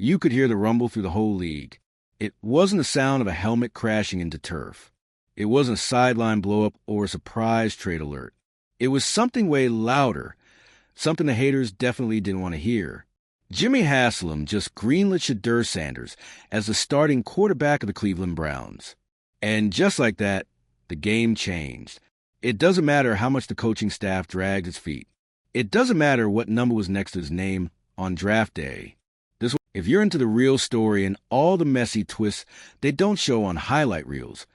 You could hear the rumble through the whole league. It wasn't the sound of a helmet crashing into turf. It wasn't a sideline blow-up or a surprise trade alert. It was something way louder, something the haters definitely didn't want to hear. Jimmy Haslam just greenlit Shedeur Sanders as the starting quarterback of the Cleveland Browns. And just like that, the game changed. It doesn't matter how much the coaching staff dragged its feet. It doesn't matter what number was next to his name on draft day. If you're into the real story and all the messy twists they don't show on highlight reels,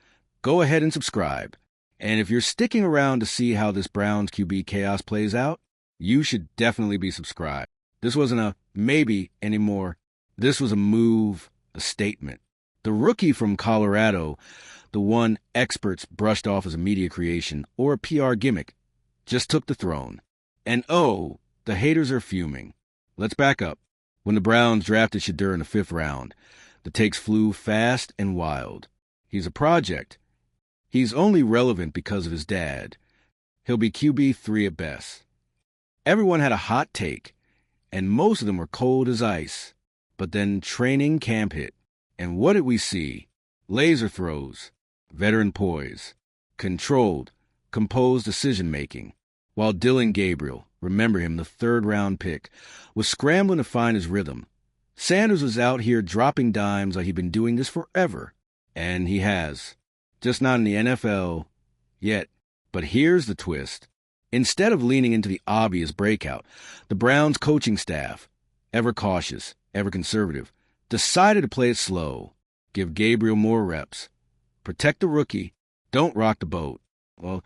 go ahead and subscribe. And if you're sticking around to see how this Browns QB chaos plays out, you should definitely be subscribed. This wasn't a maybe anymore. This was a move, a statement. The rookie from Colorado, the one experts brushed off as a media creation or a PR gimmick, just took the throne. And oh, the haters are fuming. Let's back up. When the Browns drafted Shedeur in the 5th round, the takes flew fast and wild. He's a project. He's only relevant because of his dad. He'll be QB3 at best. Everyone had a hot take, and most of them were cold as ice. But then training camp hit. And what did we see? Laser throws, veteran poise, controlled, composed decision-making. While Dillon Gabriel, remember him, the 3rd-round pick, was scrambling to find his rhythm, Sanders was out here dropping dimes like he'd been doing this forever. And he has. Just not in the NFL yet. But here's the twist. Instead of leaning into the obvious breakout, the Browns coaching staff, ever cautious, ever conservative, decided to play it slow, give Gabriel more reps, protect the rookie, don't rock the boat. Well,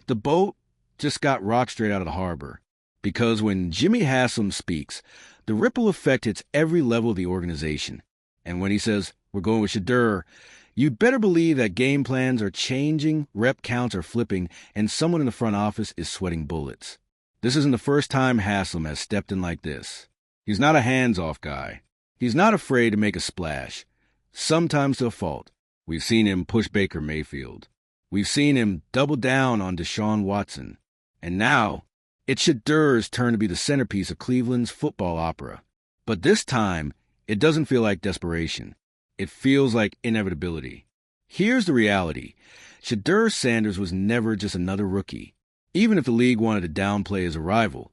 the boat just got rocked straight out of the harbor. Because when Jimmy Haslam speaks, the ripple effect hits every level of the organization. And when he says, we're going with Shedeur, you better believe that game plans are changing, rep counts are flipping, and someone in the front office is sweating bullets. This isn't the first time Haslam has stepped in like this. He's not a hands-off guy. He's not afraid to make a splash, sometimes to a fault. We've seen him push Baker Mayfield. We've seen him double down on Deshaun Watson. And now, it's Shedeur's turn to be the centerpiece of Cleveland's football opera. But this time, it doesn't feel like desperation. It feels like inevitability. Here's the reality. Shedeur Sanders was never just another rookie. Even if the league wanted to downplay his arrival,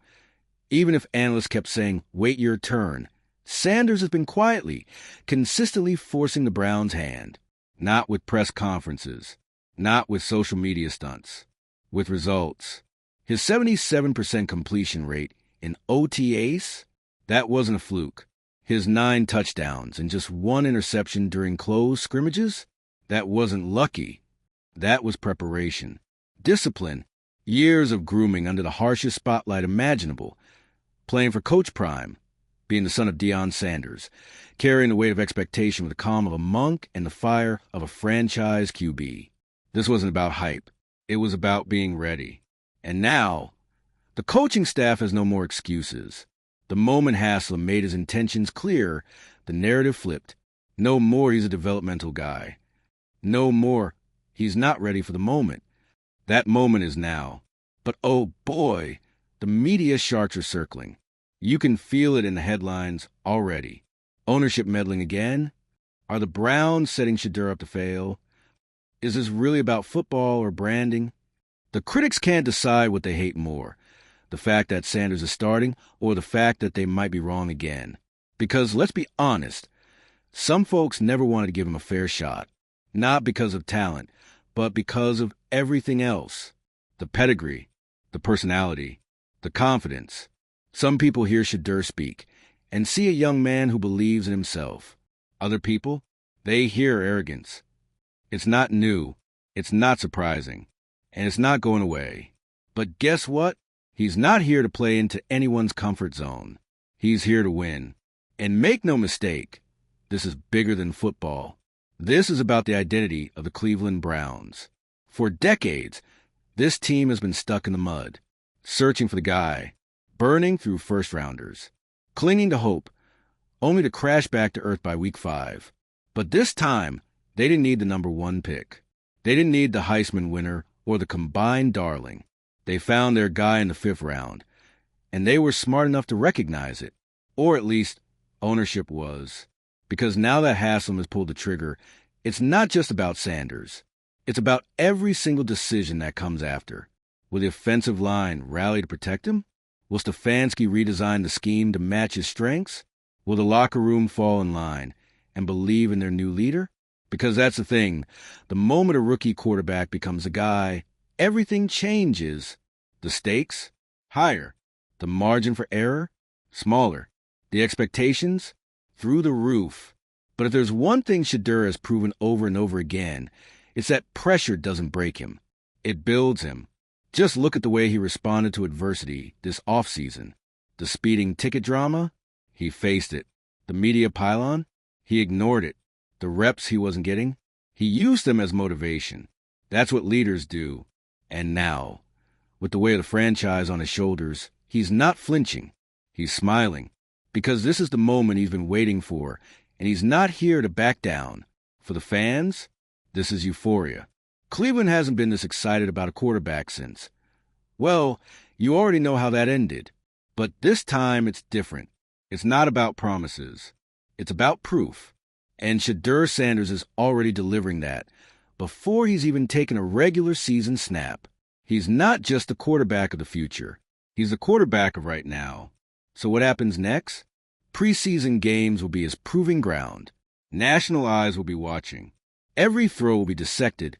even if analysts kept saying, wait your turn, Sanders has been quietly, consistently forcing the Browns' hand. Not with press conferences, not with social media stunts, with results. His 77% completion rate in OTAs, that wasn't a fluke. His 9 touchdowns and just 1 interception during close scrimmages, that wasn't lucky. That was preparation. Discipline. Years of grooming under the harshest spotlight imaginable. Playing for Coach Prime, being the son of Deion Sanders, carrying the weight of expectation with the calm of a monk and the fire of a franchise QB. This wasn't about hype. It was about being ready. And now, the coaching staff has no more excuses. The moment Haslam made his intentions clear, the narrative flipped. No more he's a developmental guy. No more he's not ready for the moment. That moment is now. But oh boy, the media sharks are circling. You can feel it in the headlines already. Ownership meddling again? Are the Browns setting Shedeur up to fail? Is this really about football or branding? The critics can't decide what they hate more, the fact that Sanders is starting or the fact that they might be wrong again. Because let's be honest, some folks never wanted to give him a fair shot, not because of talent, but because of everything else. The pedigree, the personality, the confidence. Some people hear Shedeur speak and see a young man who believes in himself. Other people, they hear arrogance. It's not new, it's not surprising, and it's not going away. But guess what? He's not here to play into anyone's comfort zone. He's here to win. And make no mistake, this is bigger than football. This is about the identity of the Cleveland Browns. For decades, this team has been stuck in the mud, searching for the guy, burning through first-rounders, clinging to hope, only to crash back to earth by week 5. But this time, they didn't need the number 1 pick. They didn't need the Heisman winner or the combined darling. They found their guy in the 5th round, and they were smart enough to recognize it, or at least Ownership was. Because now that Haslam has pulled the trigger, it's not just about Sanders. It's about every single decision that comes after. Will the offensive line rally to protect him? Will Stefanski redesign the scheme to match his strengths? Will the locker room fall in line and believe in their new leader? Because that's the thing. The moment a rookie quarterback becomes a guy, everything changes. The stakes? Higher. The margin for error? Smaller. The expectations? Through the roof. But if there's one thing Shedeur has proven over and over again, it's that pressure doesn't break him. It builds him. Just look at the way he responded to adversity this offseason. The speeding ticket drama? He faced it. The media pylon? He ignored it. The reps he wasn't getting? He used them as motivation. That's what leaders do. And now, with the weight of the franchise on his shoulders, he's not flinching. He's smiling. Because this is the moment he's been waiting for, and he's not here to back down. For the fans, this is euphoria. Cleveland hasn't been this excited about a quarterback since. Well, you already know how that ended. But this time it's different. It's not about promises. It's about proof. And Shedeur Sanders is already delivering that before he's even taken a regular season snap. He's not just the quarterback of the future. He's the quarterback of right now. So what happens next? Preseason games will be his proving ground. National eyes will be watching. Every throw will be dissected.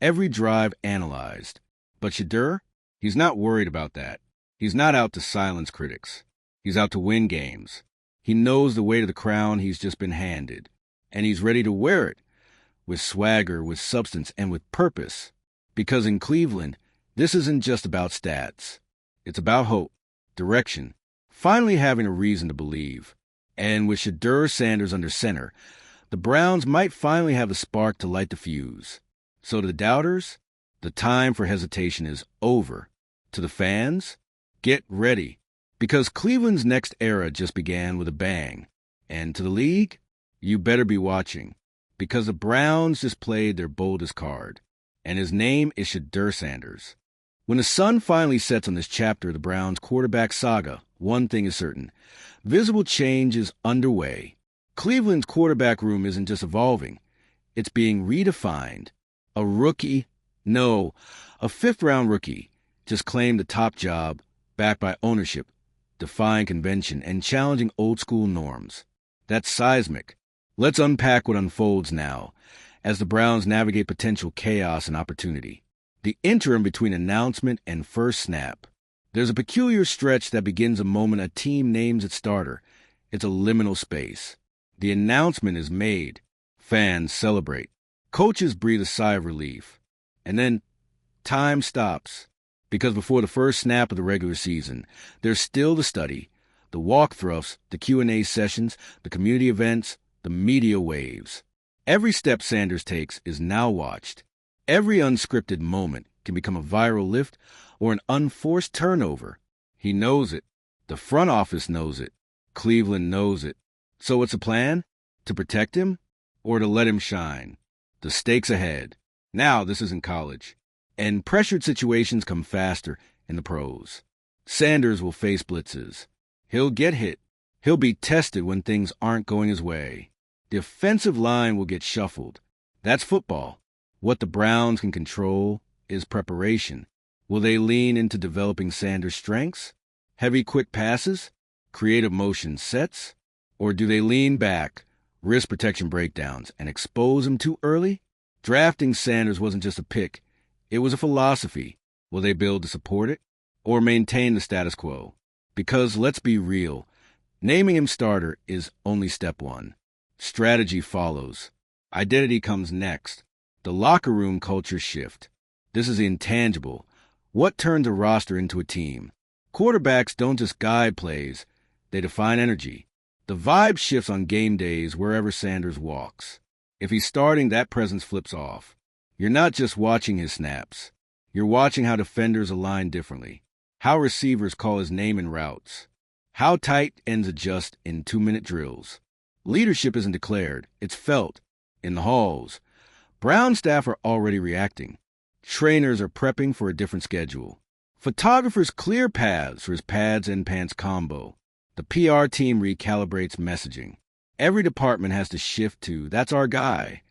Every drive analyzed. But Shedeur, he's not worried about that. He's not out to silence critics. He's out to win games. He knows the weight of the crown he's just been handed. And he's ready to wear it. With swagger, with substance, and with purpose. Because in Cleveland, this isn't just about stats. It's about hope, direction, finally having a reason to believe. And with Shedeur Sanders under center, the Browns might finally have a spark to light the fuse. So to the doubters, the time for hesitation is over. To the fans, get ready. Because Cleveland's next era just began with a bang. And to the league, you better be watching. Because the Browns just played their boldest card. And his name is Shedeur Sanders. When the sun finally sets on this chapter of the Browns' quarterback saga, one thing is certain. Visible change is underway. Cleveland's quarterback room isn't just evolving. It's being redefined. A rookie, no, a fifth-round rookie, just claimed the top job, backed by ownership, defying convention, and challenging old-school norms. That's seismic. Let's unpack what unfolds now, as the Browns navigate potential chaos and opportunity. The interim between announcement and first snap. There's a peculiar stretch that begins the moment a team names its starter. It's a liminal space. The announcement is made. Fans celebrate. Coaches breathe a sigh of relief. And then time stops. Because before the first snap of the regular season, there's still the study, the walkthroughs, the Q&A sessions, the community events, the media waves. Every step Sanders takes is now watched. Every unscripted moment can become a viral lift or an unforced turnover. He knows it. The front office knows it. Cleveland knows it. So what's the plan? To protect him or to let him shine? The stakes ahead. Now this isn't college. And pressured situations come faster in the pros. Sanders will face blitzes. He'll get hit. He'll be tested when things aren't going his way. The offensive line will get shuffled. That's football. What the Browns can control is preparation. Will they lean into developing Sanders' strengths? Heavy, quick passes? Creative motion sets? Or do they lean back, risk protection breakdowns, and expose him too early? Drafting Sanders wasn't just a pick. It was a philosophy. Will they build to support it? Or maintain the status quo? Because let's be real, naming him starter is only step one. Strategy follows. Identity comes next. The locker room culture shift. This is intangible. What turns a roster into a team? Quarterbacks don't just guide plays. They define energy. The vibe shifts on game days wherever Sanders walks. If he's starting, that presence flips off. You're not just watching his snaps. You're watching how defenders align differently, how receivers call his name in routes, how tight ends adjust in 2-minute drills. Leadership isn't declared. It's felt. In the halls, Brown staff are already reacting. Trainers are prepping for a different schedule. Photographers clear paths for his pads and pants combo. The PR team recalibrates messaging. Every department has to shift to, that's our guy.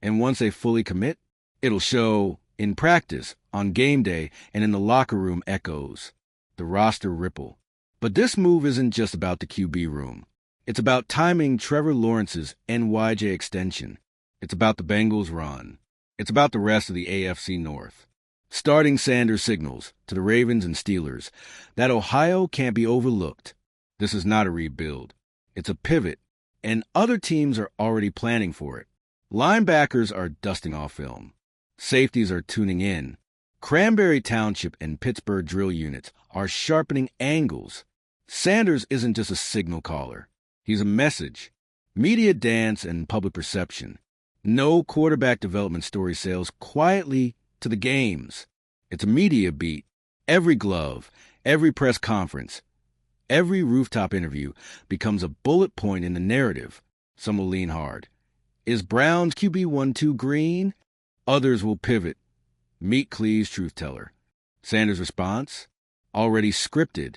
And once they fully commit, it'll show in practice, on game day, and in the locker room echoes. The roster ripple. But this move isn't just about the QB room. It's about timing Trevor Lawrence's NYJ extension. It's about the Bengals' run. It's about the rest of the AFC North. Starting Sanders signals to the Ravens and Steelers that Ohio can't be overlooked. This is not a rebuild. It's a pivot, and other teams are already planning for it. Linebackers are dusting off film. Safeties are tuning in. Cranberry Township and Pittsburgh drill units are sharpening angles. Sanders isn't just a signal caller. He's a message. Media dance and public perception. No quarterback development story sails quietly to the games. It's a media beat. Every glove, every press conference, every rooftop interview becomes a bullet point in the narrative. Some will lean hard. Is Browns QB1 too green? Others will pivot. Meet Cleve's truth teller. Sanders' response? Already scripted,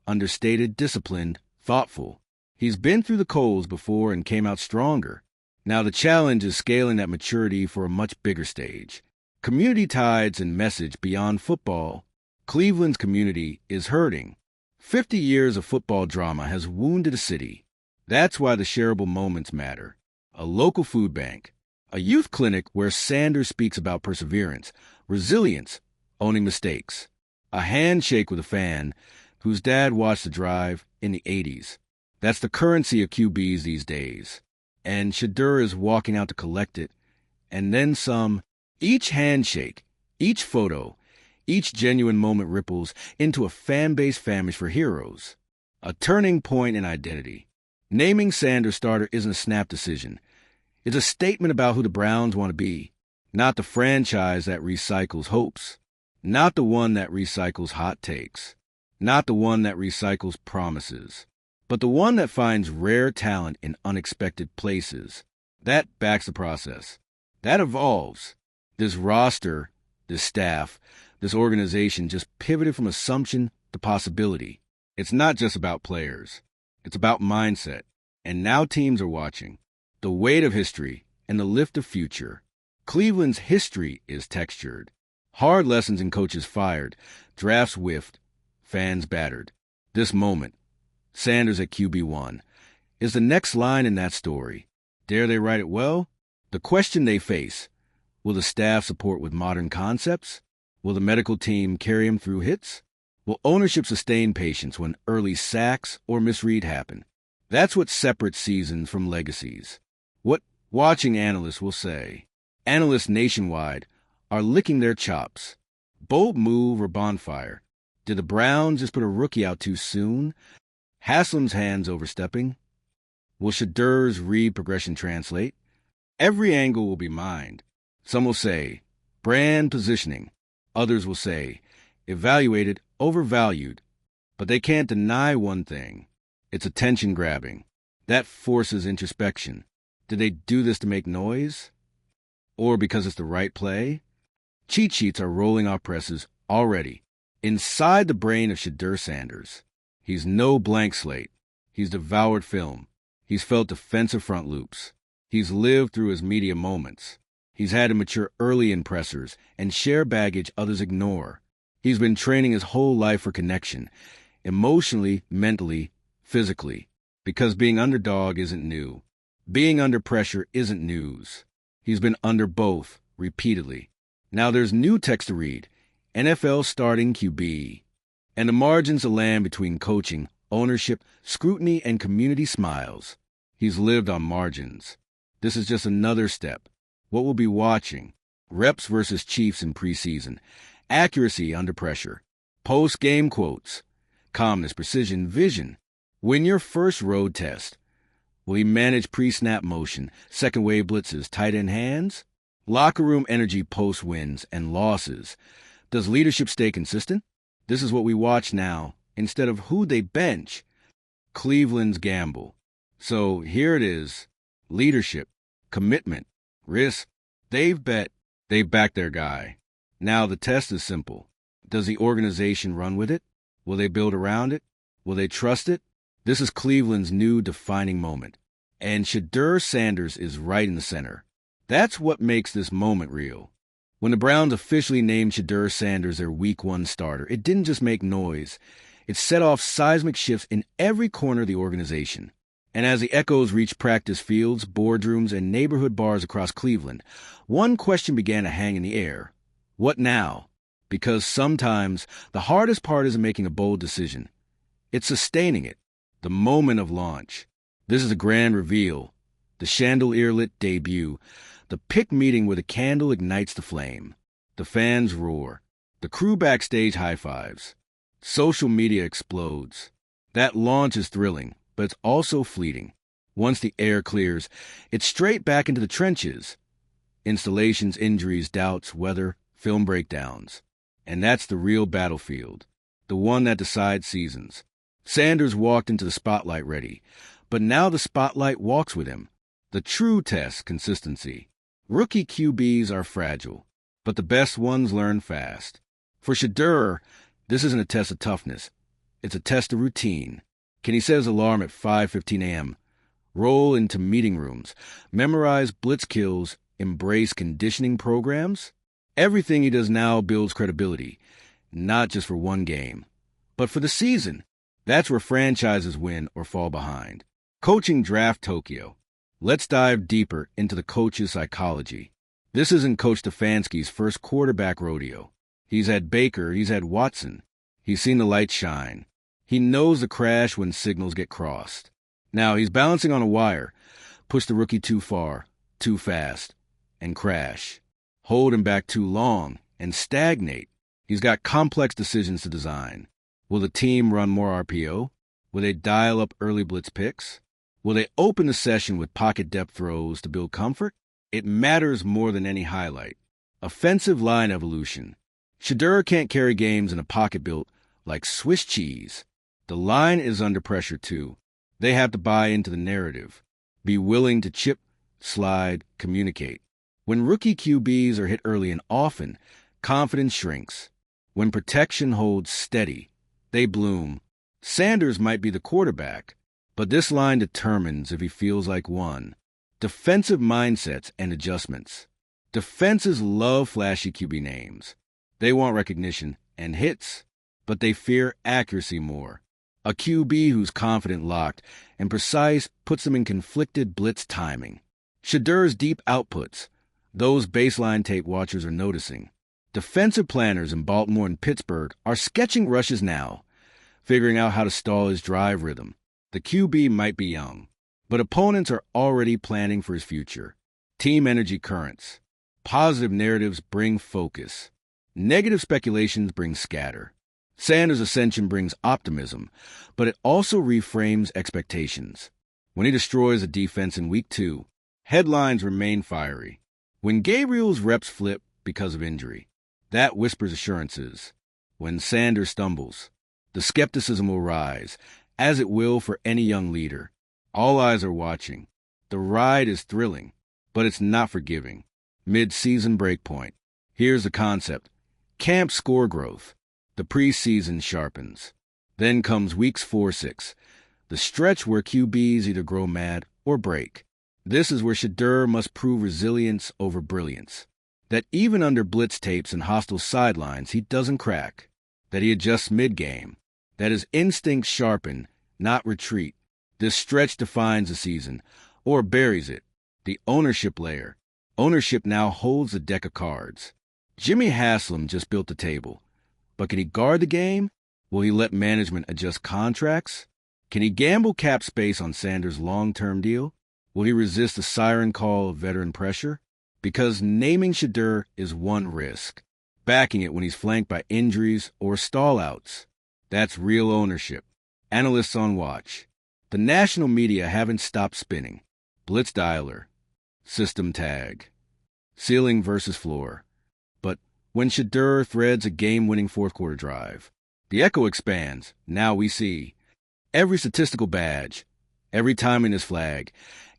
understated, disciplined, thoughtful. He's been through the coals before and came out stronger. Now the challenge is scaling that maturity for a much bigger stage. Community tides and message beyond football. Cleveland's community is hurting. 50 years of football drama has wounded a city. That's why the shareable moments matter. A local food bank. A youth clinic where Sanders speaks about perseverance, resilience, owning mistakes. A handshake with a fan whose dad watched the drive in the 80s. That's the currency of QBs these days. And Shedeur is walking out to collect it. And then some. Each handshake, each photo, each genuine moment ripples into a fan-base famished for heroes. A turning point in identity. Naming Sanders starter isn't a snap decision. It's a statement about who the Browns want to be. Not the franchise that recycles hopes. Not the one that recycles hot takes. Not the one that recycles promises. But the one that finds rare talent in unexpected places. That backs the process. That evolves. This roster, this staff, this organization just pivoted from assumption to possibility. It's not just about players. It's about mindset. And now teams are watching. The weight of history and the lift of future. Cleveland's history is textured. Hard lessons and coaches fired. Drafts whiffed. Fans battered. This moment, Sanders at QB1, is the next line in that story. Dare they write it well? The question they face. Will the staff support with modern concepts? Will the medical team carry him through hits? Will ownership sustain patience when early sacks or misread happen? That's what separates seasons from legacies. What watching analysts will say. Analysts nationwide are licking their chops. Bold move or bonfire? Did the Browns just put a rookie out too soon? Haslam's hands overstepping? Will Shedeur's read progression translate? Every angle will be mined. Some will say, brand positioning. Others will say, evaluated, overvalued. But they can't deny one thing. It's attention grabbing. That forces introspection. Did they do this to make noise? Or because it's the right play? Cheat sheets are rolling off presses already. Inside the brain of Shedeur Sanders. He's no blank slate. He's devoured film. He's felt defensive front loops. He's lived through his media moments. He's had to mature early in pressers and share baggage others ignore. He's been training his whole life for connection, emotionally, mentally, physically, because being underdog isn't new. Being under pressure isn't news. He's been under both, repeatedly. Now there's new text to read, NFL starting QB. And the margins to land between coaching, ownership, scrutiny, and community smiles. He's lived on margins. This is just another step. What we'll be watching, reps versus Chiefs in preseason, accuracy under pressure, post-game quotes, calmness, precision, vision. Win your first road test. Will he manage pre-snap motion, second-wave blitzes, tight end hands? Locker room energy post-wins and losses. Does leadership stay consistent? This is what we watch now, instead of who they bench. Cleveland's gamble. So here it is. Leadership, commitment, risk. They've backed their guy. Now the test is simple. Does the organization run with it? Will they build around it? Will they trust it? This is Cleveland's new defining moment, and Shedeur Sanders is right in the center. That's what makes this moment real. When the Browns officially named Shedeur Sanders their Week 1 starter, it didn't just make noise. It set off seismic shifts in every corner of the organization. And as the echoes reached practice fields, boardrooms, and neighborhood bars across Cleveland, one question began to hang in the air. What now? Because sometimes the hardest part isn't making a bold decision. It's sustaining it, the moment of launch. This is a grand reveal, the chandelier-lit debut, the pick meeting where the candle ignites the flame. The fans roar. The crew backstage high-fives. Social media explodes. That launch is thrilling, but it's also fleeting. Once the air clears, it's straight back into the trenches. Installations, injuries, doubts, weather, film breakdowns. And that's the real battlefield, the one that decides seasons. Sanders walked into the spotlight ready, but now the spotlight walks with him. The true test, consistency. Rookie QBs are fragile, but the best ones learn fast. For Shedeur, this isn't a test of toughness. It's a test of routine. Can he set his alarm at 5:15 a.m., roll into meeting rooms, memorize blitz kills, embrace conditioning programs? Everything he does now builds credibility, not just for one game, but for the season. That's where franchises win or fall behind. Coaching Draft Tokyo. Let's dive deeper into the coach's psychology. This isn't Coach Stefanski's first quarterback rodeo. He's had Baker, he's had Watson. He's seen the light shine. He knows the crash when signals get crossed. Now he's balancing on a wire. Push the rookie too far, too fast, and crash. Hold him back too long and stagnate. He's got complex decisions to design. Will the team run more RPO? Will they dial up early blitz picks? Will they open the session with pocket depth throws to build comfort? It matters more than any highlight. Offensive line evolution. Shedeur can't carry games in a pocket built like Swiss cheese. The line is under pressure too. They have to buy into the narrative. Be willing to chip, slide, communicate. When rookie QBs are hit early and often, confidence shrinks. When protection holds steady, they bloom. Sanders might be the quarterback, but this line determines if he feels like one. Defensive mindsets and adjustments. Defenses love flashy QB names. They want recognition and hits, but they fear accuracy more. A QB who's confident, locked, and precise puts them in conflicted blitz timing. Shedeur's deep outputs. Those baseline tape watchers are noticing. Defensive planners in Baltimore and Pittsburgh are sketching rushes now, figuring out how to stall his drive rhythm. The QB might be young, but opponents are already planning for his future. Team energy currents. Positive narratives bring focus. Negative speculations bring scatter. Sanders' ascension brings optimism, but it also reframes expectations. When he destroys a defense in Week 2, headlines remain fiery. When Gabriel's reps flip because of injury, that whispers assurances. When Sanders stumbles, the skepticism will rise, as it will for any young leader. All eyes are watching. The ride is thrilling, but it's not forgiving. Mid-season breakpoint. Here's the concept. Camp score growth. The preseason sharpens. Then comes weeks 4-6, the stretch where QBs either grow mad or break. This is where Shedeur must prove resilience over brilliance. That even under blitz tapes and hostile sidelines, he doesn't crack. That he adjusts mid-game. That his instincts sharpen, not retreat. This stretch defines the season, or buries it. The ownership layer. Ownership now holds a deck of cards. Jimmy Haslam just built the table. But can he guard the game? Will he let management adjust contracts? Can he gamble cap space on Sanders' long-term deal? Will he resist the siren call of veteran pressure? Because naming Shedeur is one risk. Backing it when he's flanked by injuries or stall-outs. That's real ownership. Analysts on watch. The national media haven't stopped spinning. Blitz dialer. System tag. Ceiling versus floor. But when Shedeur threads a game-winning fourth-quarter drive, the echo expands. Now we see every statistical badge, every timing is flag,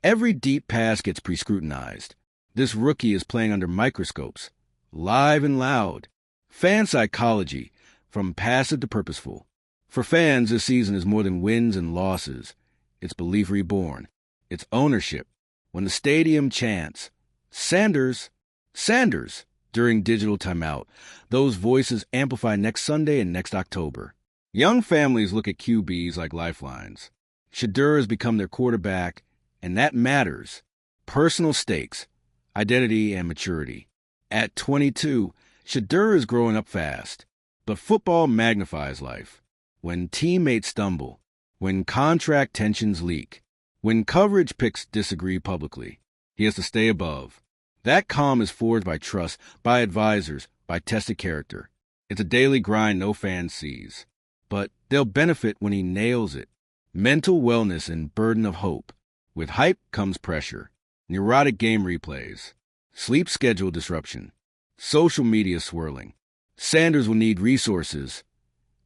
every deep pass gets pre-scrutinized. This rookie is playing under microscopes, live and loud. Fan psychology, from passive to purposeful, For fans, this season is more than wins and losses. It's belief reborn. It's ownership. When the stadium chants, Sanders, Sanders, during digital timeout, those voices amplify next Sunday and next October. Young families look at QBs like lifelines. Shedeur has become their quarterback, and that matters. Personal stakes, identity, and maturity. At 22, Shedeur is growing up fast. But football magnifies life. When teammates stumble, when contract tensions leak, when coverage picks disagree publicly, he has to stay above. That calm is forged by trust, by advisors, by tested character. It's a daily grind no fan sees. But they'll benefit when he nails it. Mental wellness and burden of hope. With hype comes pressure. Neurotic game replays. Sleep schedule disruption. Social media swirling. Sanders will need resources.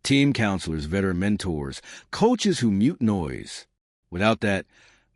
Team counselors, veteran mentors, coaches who mute noise. Without that,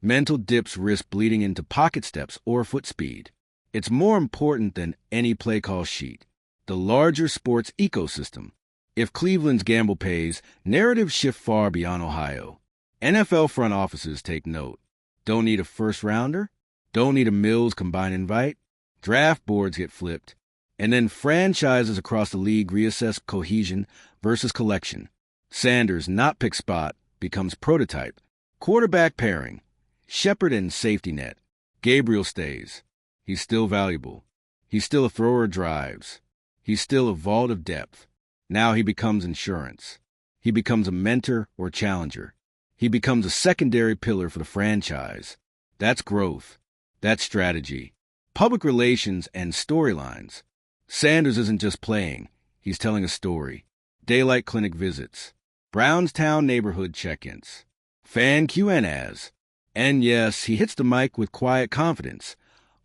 mental dips risk bleeding into pocket steps or foot speed. It's more important than any play call sheet. The larger sports ecosystem. If Cleveland's gamble pays, narratives shift far beyond Ohio. NFL front offices take note. Don't need a first-rounder? Don't need a Mills combined invite? Draft boards get flipped. And then franchises across the league reassess cohesion versus collection. Sanders' not pick spot becomes prototype. Quarterback pairing. Shepard and safety net. Gabriel stays. He's still valuable. He's still a thrower of drives. He's still a vault of depth. Now he becomes insurance. He becomes a mentor or challenger. He becomes a secondary pillar for the franchise. That's growth. That's strategy. Public relations and storylines. Sanders isn't just playing. He's telling a story. Daylight clinic visits. Brownstown neighborhood check-ins. Fan Q&As. And yes, he hits the mic with quiet confidence.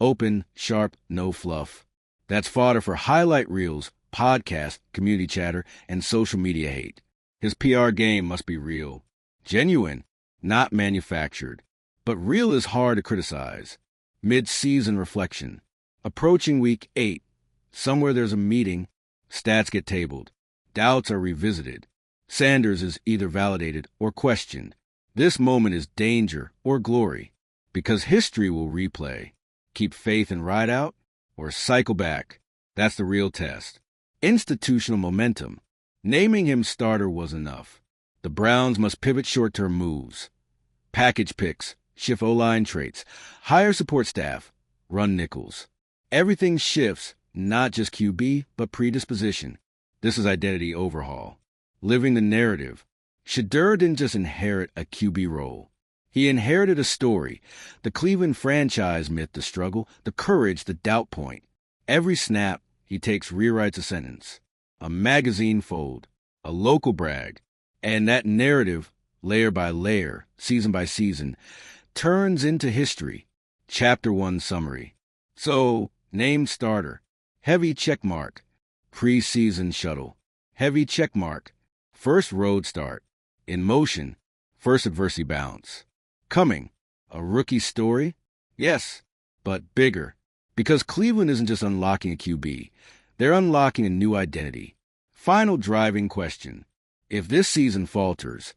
Open, sharp, no fluff. That's fodder for highlight reels, podcasts, community chatter, and social media hate. His PR game must be real. Genuine, not manufactured. But real is hard to criticize. Mid-season reflection. Approaching week 8. Somewhere there's a meeting. Stats get tabled. Doubts are revisited. Sanders is either validated or questioned. This moment is danger or glory. Because history will replay. Keep faith and ride out, or cycle back. That's the real test. Institutional momentum. Naming him starter was enough. The Browns must pivot short-term moves. Package picks, shift O-line traits, hire support staff, run nickels. Everything shifts, not just QB, but predisposition. This is identity overhaul. Living the narrative. Shedeur didn't just inherit a QB role. He inherited a story. The Cleveland franchise myth, the struggle, the courage, the doubt point. Every snap, he takes rewrites a sentence. A magazine fold. A local brag. And that narrative, layer by layer, season by season, turns into history. Chapter 1 summary. So, named starter. Heavy checkmark. Preseason shuttle. Heavy checkmark. First road start. In motion. First adversity bounce. Coming. A rookie story? Yes, but bigger. Because Cleveland isn't just unlocking a QB. They're unlocking a new identity. Final driving question. If this season falters,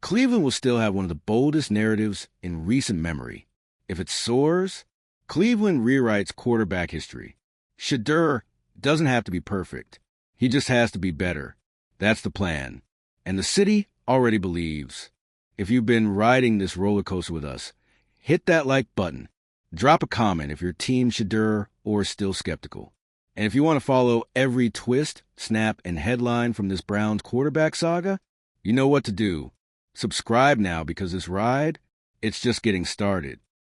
Cleveland will still have one of the boldest narratives in recent memory. If it soars, Cleveland rewrites quarterback history. Shedeur doesn't have to be perfect. He just has to be better. That's the plan. And the city already believes. If you've been riding this roller coaster with us, hit that like button. Drop a comment if you're Team Shedeur or still skeptical. And if you want to follow every twist, snap, and headline from this Browns quarterback saga, you know what to do. Subscribe now because this ride, it's just getting started.